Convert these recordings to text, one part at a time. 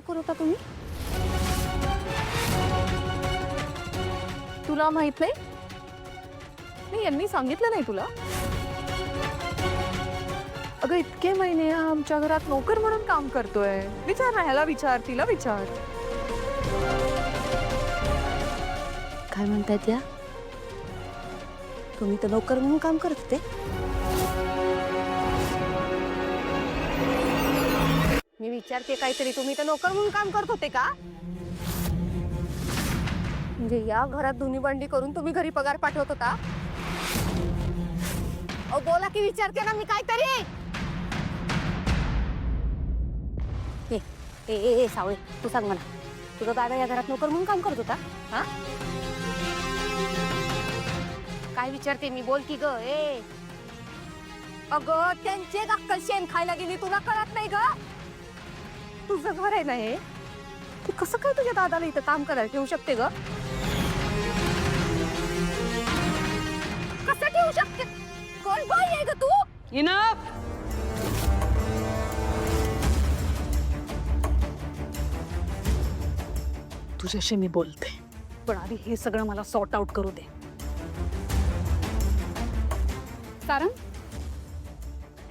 नोकर होता तुम्ही? तुला माहित नाही? नाही, यांनी सांगितलं नाही तुला? अगं इतके महिने आमच्या घरात नोकर म्हणून काम करतोय. विचार ना, ह्याला विचार, तिला विचार. काय म्हणतायत या? तुम्ही तर नोकर म्हणून काम करत होते. मी विचारते काहीतरी, तुम्ही तर नोकर म्हणून काम करत होते का? म्हणजे या घरात धुनी भांडी करून तुम्ही घरी पगार पाठवत होता? अहो बोला की, विचारते ना मी काहीतरी. ए सावळे, तू सांग मला, तुझा दादा या घरात नोकर म्हणून काम करत होता? हा, काय विचारते मी, बोल की ग. अगं त्यांचे अक्कल शेण खायला गेली, तुला कळत नाही ग? तुझं घर आहे ना हे, ते कसं काय तुझ्या दादाला इथं काम करायला ठेवू शकते ग? कसं ठेवू शकते? कोण बाई आहे ग तू? इनफ. तुझ्याशी मी बोलते, पण आधी हे सगळं मला सॉर्ट आउट करू दे. कारण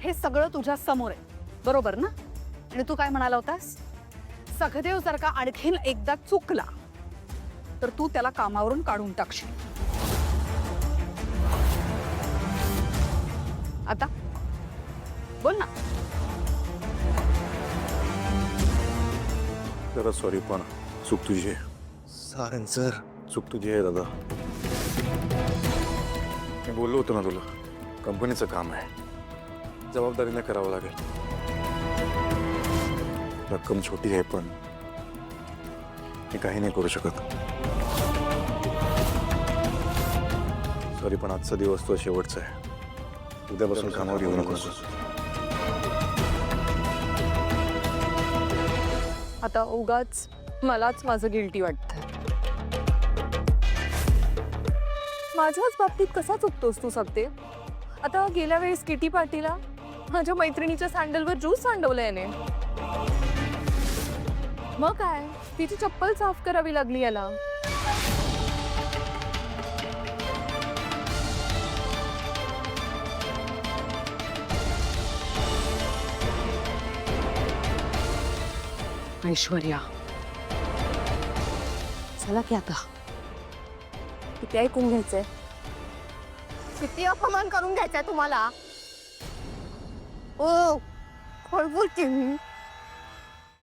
हे सगळं तुझ्या समोर आहे, बरोबर ना? आणि तू काय म्हणाला होतास? सखदेव जर का आणखीन एकदा चुकला तर तू त्याला कामावरून काढून टाकशील. आता बोल ना. जरा सॉरी, पण चूक तुझी आहे. सारंग सर, चूक तुझी आहे दादा. मी बोललो होतो ना तुला, कंपनीचं काम आहे, जबाबदारीने करावं लागेल. रक्कम छोटी आहे पण मी काही नाही करू शकत. सॉरी, पण आजचा दिवस तो शेवटचा आहे. उद्यापासून कामावर येऊ नकोस. आता उगाच मलाच माझं गिल्टी वाटतंय. माझ्याच बाबतीत कसा चुकतोस तू सगते? आता गेल्या वेळेस किटी पार्टीला माझ्या मैत्रिणीच्या सँडलवर ज्यूस सांडवलं याने. मग काय, तिची चप्पल साफ करावी लागली याला. ऐश्वर्या, चला की आता. किती ऐकून घ्यायचंय? किती अपमान करून घ्यायचंय तुम्हाला? ओ, खोल बोलते मी.